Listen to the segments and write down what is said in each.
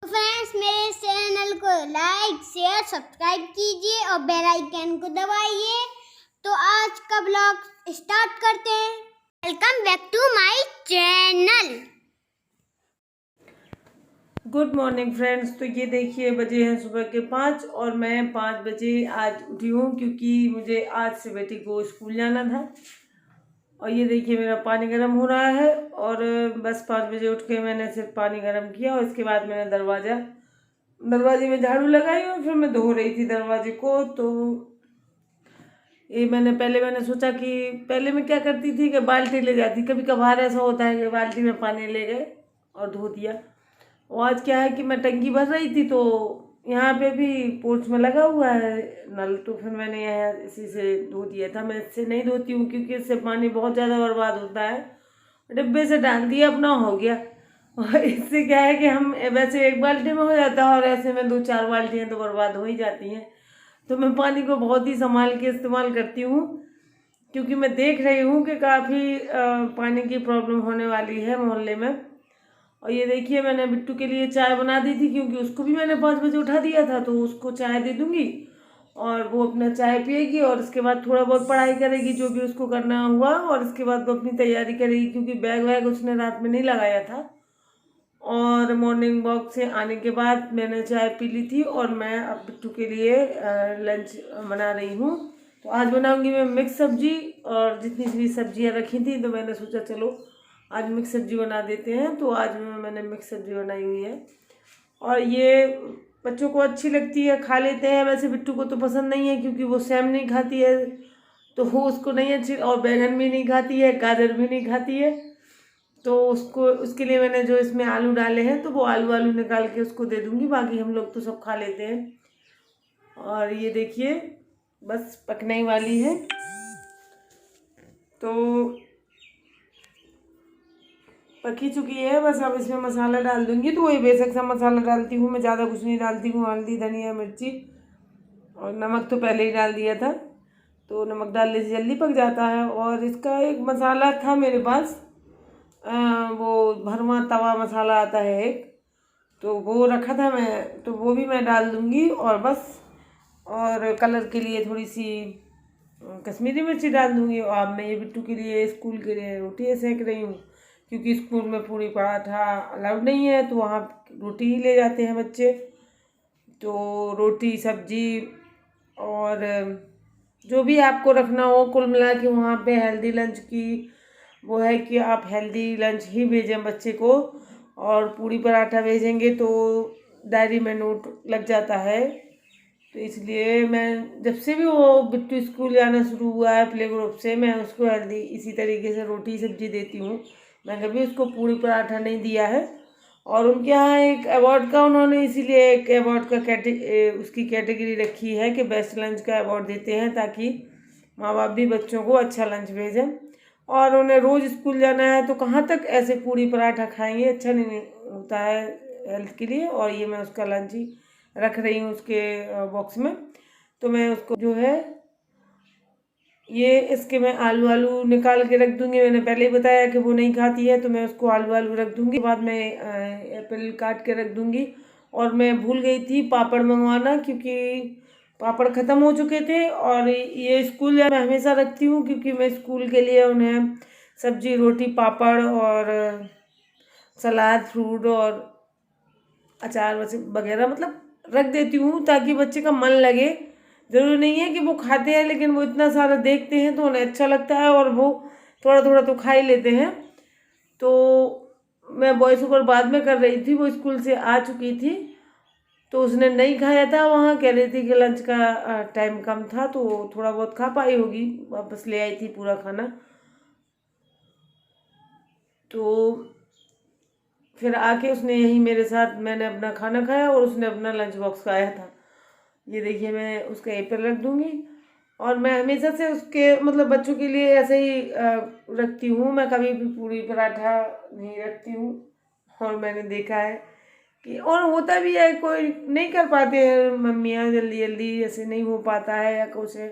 Friends, मेरे channel को like share subscribe कीजिए और बेल आइकन को दबाइए। तो आज का ब्लॉग स्टार्ट करते हैं। Welcome back to my channel. Good morning friends. तो ये देखिए बजे हैं सुबह के 5 और मैं 5 बजे आज उठी हूँ क्योंकि मुझे आज से बेटी को स्कूल जाना था। और ये देखिए मेरा पानी गर्म हो रहा है और बस 5 बजे उठ के मैंने सिर्फ पानी गर्म किया और इसके बाद मैंने दरवाजे में झाड़ू लगाई और फिर मैं धो रही थी दरवाजे को। तो ये मैंने सोचा कि पहले मैं क्या करती थी कि बाल्टी ले जाती, कभी कभार ऐसा होता है कि बाल्टी में पानी ले गए और धो दिया। और आज क्या है कि मैं टंकी भर रही थी तो यहाँ पे भी पोर्च में लगा हुआ है नल, तो फिर मैंने यहाँ इसी से धो दिया था। मैं इससे नहीं धोती हूँ क्योंकि इससे पानी बहुत ज़्यादा बर्बाद होता है। डिब्बे से डाल दिया, अपना हो गया। और इससे क्या है कि हम वैसे एक बाल्टी में हो जाता है और ऐसे में 2-4 बाल्टियाँ तो बर्बाद हो ही जाती हैं। तो मैं पानी को बहुत ही संभाल के इस्तेमाल करती हूँ क्योंकि मैं देख रही हूँ कि काफ़ी पानी की प्रॉब्लम होने वाली है मोहल्ले में। और ये देखिए मैंने बिट्टू के लिए चाय बना दी थी क्योंकि उसको भी मैंने 5 बजे उठा दिया था, तो उसको चाय दे दूँगी और वो अपना चाय पिएगी और उसके बाद थोड़ा बहुत पढ़ाई करेगी जो भी उसको करना हुआ, और इसके बाद वो अपनी तैयारी करेगी क्योंकि बैग वैग उसने रात में नहीं लगाया था। और मॉर्निंग वॉक से आने के बाद मैंने चाय पी ली थी और मैं अब बिट्टू के लिए लंच बना रही हूँ। तो आज बनाऊँगी मैं मिक्स सब्जी, और जितनी भी सब्जियाँ रखी थी तो मैंने सोचा चलो आज मिक्स सब्जी बना देते हैं। तो आज मैंने मिक्स सब्जी बनाई हुई है और ये बच्चों को अच्छी लगती है, खा लेते हैं। वैसे बिट्टू को तो पसंद नहीं है क्योंकि वो सेम नहीं खाती है तो वो उसको नहीं अच्छी, और बैंगन भी नहीं खाती है, गाजर भी नहीं खाती है। तो उसके लिए मैंने जो इसमें आलू डाले हैं तो वो आलू निकाल के उसको दे दूँगी, बाकी हम लोग तो सब खा लेते हैं। और ये देखिए बस पकने ही वाली है। तो पकी चुकी है, बस अब इसमें मसाला डाल दूँगी। तो वही बेसिक सा मसाला डालती हूँ मैं, ज़्यादा कुछ नहीं डालती हूँ। हल्दी, धनिया, मिर्ची और नमक तो पहले ही डाल दिया था, तो नमक डालने से जल्दी पक जाता है। और इसका एक मसाला था मेरे पास, वो भरवा तवा मसाला आता है एक, तो वो रखा था मैं, तो वो भी मैं डाल दूँगी। और बस और कलर के लिए थोड़ी सी कश्मीरी मिर्ची डाल दूँगी। और अब मैं ये बिट्टू के लिए स्कूल के लिए रोटी सेक रही हूँ क्योंकि स्कूल में पूरी पराठा अलाउड नहीं है, तो वहाँ रोटी ही ले जाते हैं बच्चे। तो रोटी सब्जी और जो भी आपको रखना हो, कुल मिला के वहाँ पे हेल्दी लंच की वो है कि आप हेल्दी लंच ही भेजें बच्चे को। और पूरी पराठा भेजेंगे तो डायरी में नोट लग जाता है। तो इसलिए मैं जब से भी वो बिट्टू स्कूल जाना शुरू हुआ है प्ले ग्रुप से, मैं उसको हेल्दी इसी तरीके से रोटी सब्जी देती हूँ। मैं कभी उसको पूरी पराठा नहीं दिया है। और उनके यहाँ एक अवार्ड का उन्होंने इसीलिए एक अवार्ड का उसकी कैटेगरी रखी है कि बेस्ट लंच का अवार्ड देते हैं ताकि माँ बाप भी बच्चों को अच्छा लंच भेजें। और उन्हें रोज़ स्कूल जाना है तो कहाँ तक ऐसे पूरी पराठा खाएंगे, अच्छा नहीं होता है हेल्थ के लिए। और ये मैं उसका लंच ही रख रही हूँ उसके बॉक्स में। तो मैं उसको जो है ये इसके मैं आलू निकाल के रख दूँगी। मैंने पहले ही बताया कि वो नहीं खाती है तो मैं उसको आलू रख दूँगी। बाद में एप्पल काट के रख दूँगी। और मैं भूल गई थी पापड़ मंगवाना क्योंकि पापड़ ख़त्म हो चुके थे। और ये स्कूल मैं हमेशा रखती हूँ क्योंकि मैं स्कूल के लिए उन्हें सब्जी रोटी पापड़ और सलाद फ्रूट और अचार वगैरह मतलब रख देती हूँ ताकि बच्चे का मन लगे। ज़रूरी नहीं है कि वो खाते हैं, लेकिन वो इतना सारा देखते हैं तो उन्हें अच्छा लगता है और वो थोड़ा थोड़ा तो खा ही लेते हैं। तो मैं वॉइस ओवर बाद में कर रही थी, वो स्कूल से आ चुकी थी तो उसने नहीं खाया था, वहाँ कह रही थी कि लंच का टाइम कम था तो थोड़ा बहुत खा पाई होगी, वापस ले आई थी पूरा खाना। तो फिर आके उसने यही मेरे साथ मैंने अपना खाना खाया और उसने अपना लंच बॉक्स खाया था। ये देखिए मैं उसका एप्पल रख दूँगी। और मैं हमेशा से उसके मतलब बच्चों के लिए ऐसे ही रखती हूँ, मैं कभी भी पूरी पराठा नहीं रखती हूँ। और मैंने देखा है कि और होता भी है, कोई नहीं कर पाते हैं मम्मियाँ जल्दी जल्दी, ऐसे नहीं हो पाता है या कुछ है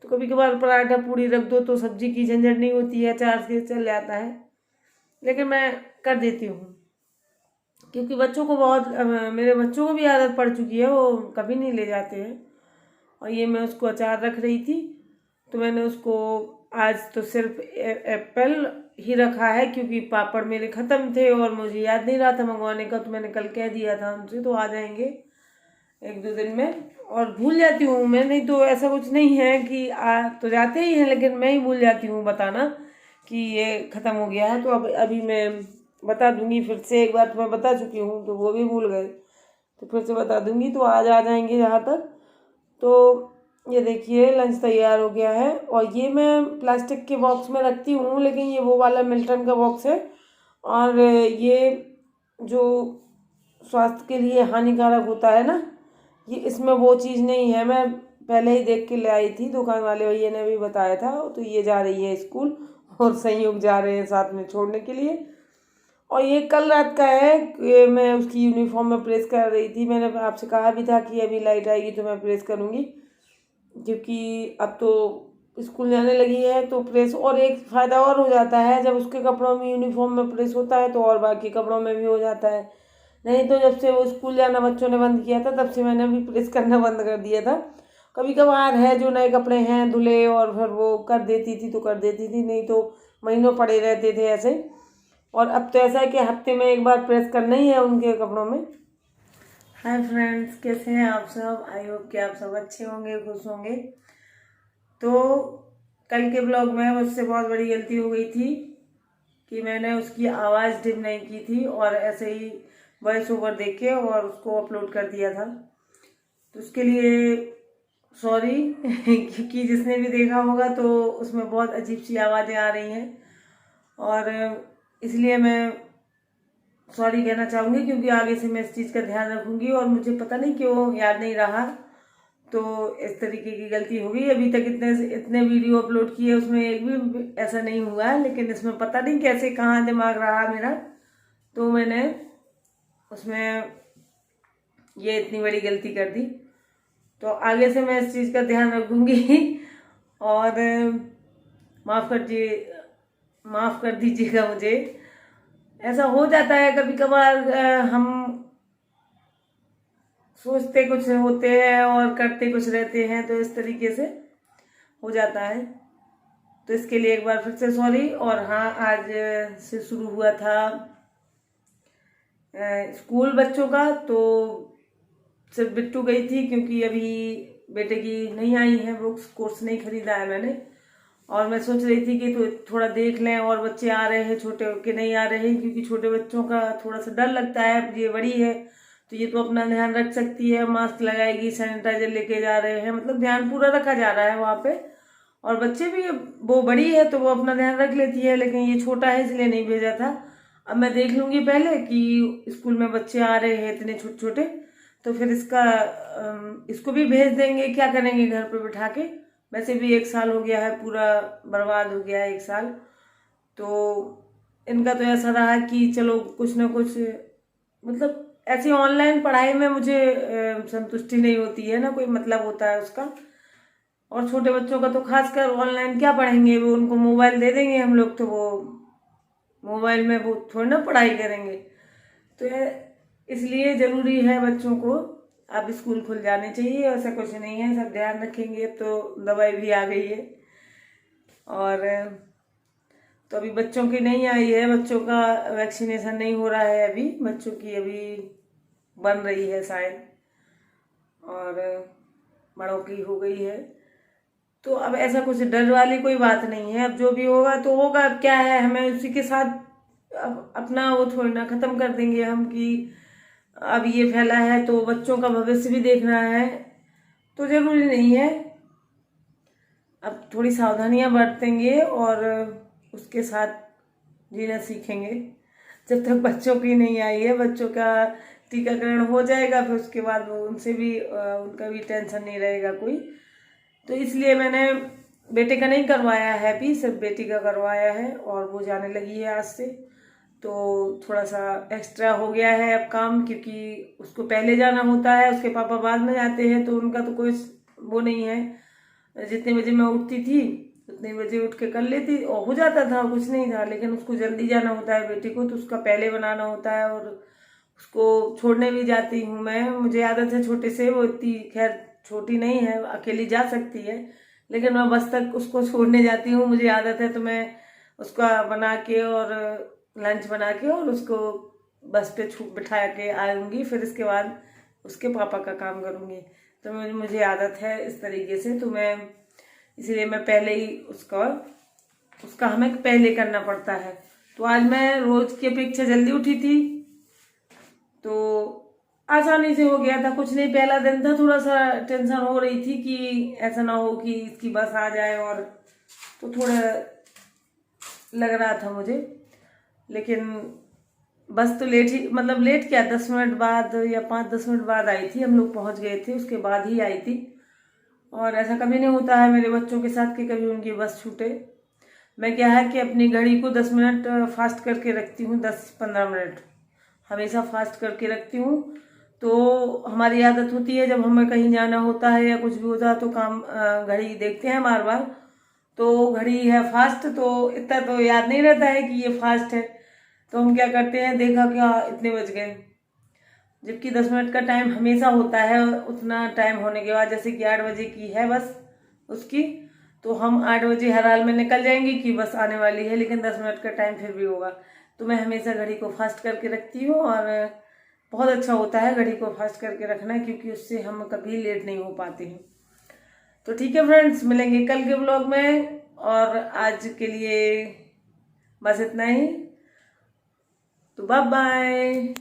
तो कभी कभार पराठा पूरी रख दो तो सब्जी की झंझट नहीं होती है, अचार से चल जाता है, लेकिन मैं कर देती हूँ। क्योंकि बच्चों को बहुत मेरे बच्चों को भी आदत पड़ चुकी है, वो कभी नहीं ले जाते हैं। और ये मैं उसको अचार रख रही थी, तो मैंने उसको आज तो सिर्फ एप्पल ही रखा है, क्योंकि पापड़ मेरे ख़त्म थे और मुझे याद नहीं रहा था मंगवाने का, तो मैंने कल कह दिया था उनसे, तो आ जाएंगे 1-2 दिन में। और भूल जाती हूँ मैं, नहीं तो ऐसा कुछ नहीं है कि आ तो जाते ही हैं, लेकिन मैं ही भूल जाती हूँ बताना कि ये ख़त्म हो गया है। तो अब अभी मैं बता दूंगी फिर से, एक बार तो मैं बता चुकी हूँ तो वो भी भूल गए, तो फिर से बता दूंगी, तो आज आ जाएंगे यहाँ तक। तो ये देखिए लंच तैयार हो गया है, और ये मैं प्लास्टिक के बॉक्स में रखती हूँ, लेकिन ये वो वाला मिल्टन का बॉक्स है, और ये जो स्वास्थ्य के लिए हानिकारक होता है ना, ये इसमें वो चीज़ नहीं है। मैं पहले ही देख के ले आई थी, दुकान वाले भैया ने भी बताया था। तो ये जा रही है स्कूल और संयोग जा रहे हैं साथ में छोड़ने के लिए। और ये कल रात का है, कि मैं उसकी यूनिफॉर्म में प्रेस कर रही थी। मैंने आपसे कहा भी था कि अभी लाइट आएगी तो मैं प्रेस करूँगी, क्योंकि अब तो स्कूल जाने लगी है तो प्रेस। और एक फ़ायदा और हो जाता है, जब उसके कपड़ों में यूनिफॉर्म में प्रेस होता है तो और बाकी कपड़ों में भी हो जाता है। नहीं तो जब से वो स्कूल जाना बच्चों ने बंद किया था, तब से मैंने भी प्रेस करना बंद कर दिया था। कभी कभार है जो नए कपड़े हैं धुले और फिर वो कर देती थी तो कर देती थी, नहीं तो महीनों पड़े रहते थे ऐसे। और अब तो ऐसा है कि हफ्ते में एक बार प्रेस करना ही है उनके कपड़ों में। हाय फ्रेंड्स, कैसे हैं आप सब? आई होप कि आप सब अच्छे होंगे, खुश होंगे। तो कल के ब्लॉग में मुझसे बहुत बड़ी गलती हो गई थी कि मैंने उसकी आवाज़ डिम नहीं की थी, और ऐसे ही वॉइस ओवर देख के और उसको अपलोड कर दिया था। तो उसके लिए सॉरी क्योंकि जिसने भी देखा होगा तो उसमें बहुत अजीब सी आवाज़ें आ रही हैं, और इसलिए मैं सॉरी कहना चाहूँगी, क्योंकि आगे से मैं इस चीज़ का ध्यान रखूँगी। और मुझे पता नहीं क्यों याद नहीं रहा, तो इस तरीके की गलती हो गई। अभी तक इतने वीडियो अपलोड किए, उसमें एक भी ऐसा नहीं हुआ है, लेकिन इसमें पता नहीं कैसे कहाँ दिमाग रहा मेरा, तो मैंने उसमें ये इतनी बड़ी गलती कर दी। तो आगे से मैं इस चीज़ का ध्यान रखूँगी, और माफ़ कर दीजिएगा मुझे। ऐसा हो जाता है कभी कभार, हम सोचते कुछ होते हैं और करते कुछ रहते हैं, तो इस तरीके से हो जाता है। तो इसके लिए एक बार फिर से सॉरी। और हाँ, आज से शुरू हुआ था स्कूल बच्चों का, तो सिर्फ बिट्टू गई थी, क्योंकि अभी बेटे की नहीं आई है बुक्स, कोर्स नहीं खरीदा है मैंने। और मैं सोच रही थी कि तो थोड़ा देख लें और बच्चे आ रहे हैं छोटे के नहीं आ रहे हैं, क्योंकि छोटे बच्चों का थोड़ा सा डर लगता है। ये बड़ी है तो ये तो अपना ध्यान रख सकती है, मास्क लगाएगी, सैनिटाइजर लेके जा रहे हैं, मतलब ध्यान पूरा रखा जा रहा है वहाँ पे। और बच्चे भी, वो बड़ी है तो वो अपना ध्यान रख लेती है, लेकिन ये छोटा है इसलिए नहीं भेजा था। अब मैं देख लूँगी पहले कि स्कूल में बच्चे आ रहे हैं इतने छोटे छोटे, तो फिर इसको भी भेज देंगे, क्या करेंगे घर पे बिठा के। वैसे भी 1 साल हो गया है, पूरा बर्बाद हो गया है 1 साल। तो इनका तो ऐसा रहा कि चलो कुछ ना कुछ, मतलब ऐसी ऑनलाइन पढ़ाई में मुझे संतुष्टि नहीं होती है ना, कोई मतलब होता है उसका। और छोटे बच्चों का तो खासकर ऑनलाइन क्या पढ़ेंगे, वो उनको मोबाइल दे देंगे हम लोग, तो वो मोबाइल में वो थोड़ी ना पढ़ाई करेंगे। तो इसलिए ज़रूरी है बच्चों को अब स्कूल खुल जाने चाहिए, ऐसा कुछ नहीं है, सब ध्यान रखेंगे। अब तो दवाई भी आ गई है, और तो अभी बच्चों की नहीं आई है, बच्चों का वैक्सीनेशन नहीं हो रहा है अभी, बच्चों की अभी बन रही है शायद, और बड़ों की हो गई है। तो अब ऐसा कुछ डर वाली कोई बात नहीं है, अब जो भी होगा तो होगा। अब क्या है, हमें उसी के साथ अब अपना वो थोड़ी ना ख़त्म कर देंगे हम कि अब ये फैला है तो बच्चों का भविष्य भी देखना है, तो ज़रूरी नहीं है। अब थोड़ी सावधानियां बरतेंगे और उसके साथ जीना सीखेंगे। जब तक बच्चों की नहीं आई है, बच्चों का टीकाकरण हो जाएगा, फिर उसके बाद वो उनसे भी उनका भी टेंशन नहीं रहेगा कोई। तो इसलिए मैंने बेटे का नहीं करवाया है अभी, सिर्फ बेटी का करवाया है, और वो जाने लगी है आज से। तो थोड़ा सा एक्स्ट्रा हो गया है अब काम, क्योंकि उसको पहले जाना होता है, उसके पापा बाद में जाते हैं, तो उनका तो कोई वो नहीं है। जितने बजे मैं उठती थी उतने बजे उठ के कर लेती और हो जाता था, कुछ नहीं था। लेकिन उसको जल्दी जाना होता है बेटी को, तो उसका पहले बनाना होता है और उसको छोड़ने भी जाती हूँ मैं, मुझे आदत है छोटे से, वो इतनी खैर छोटी नहीं है, अकेली जा सकती है, लेकिन मैं बस तक उसको छोड़ने जाती हूँ, मुझे आदत है। तो मैं उसका बना के और लंच बना के और उसको बस पे बिठा के आऊँगी, फिर इसके बाद उसके पापा का काम करूँगी। तो मुझे आदत है इस तरीके से, तो मैं इसीलिए मैं पहले ही उसका हमें पहले करना पड़ता है। तो आज मैं रोज की अपेक्षा जल्दी उठी थी, तो आसानी से हो गया था, कुछ नहीं। पहला दिन था, थोड़ा सा टेंशन हो रही थी कि ऐसा ना हो कि इसकी बस आ जाए, और तो थोड़ा लग रहा था मुझे, लेकिन बस तो लेट ही, मतलब लेट क्या, 10 मिनट बाद या 5-10 मिनट बाद आई थी, हम लोग पहुंच गए थे, उसके बाद ही आई थी। और ऐसा कभी नहीं होता है मेरे बच्चों के साथ कि कभी उनकी बस छूटे। मैं क्या है कि अपनी घड़ी को 10 मिनट फास्ट करके रखती हूँ, 10-15 मिनट हमेशा फास्ट करके रखती हूँ। तो हमारी आदत होती है जब हमें कहीं जाना होता है या कुछ भी होता है तो काम घड़ी देखते हैं बार बार, तो घड़ी है फास्ट, तो इतना तो याद नहीं रहता है कि ये फास्ट है। तो हम क्या करते हैं, देखा क्या इतने बज गए, जबकि 10 मिनट का टाइम हमेशा होता है। उतना टाइम होने के बाद, जैसे कि 8 बजे की है बस उसकी, तो हम 8 बजे हर हाल में निकल जाएंगे कि बस आने वाली है, लेकिन 10 मिनट का टाइम फिर भी होगा। तो मैं हमेशा घड़ी को फास्ट करके रखती हूँ, और बहुत अच्छा होता है घड़ी को फास्ट करके रखना, क्योंकि उससे हम कभी लेट नहीं हो पाते हैं। तो ठीक है फ्रेंड्स, मिलेंगे कल के ब्लॉग में, और आज के लिए बस इतना ही। तो बाय बाय।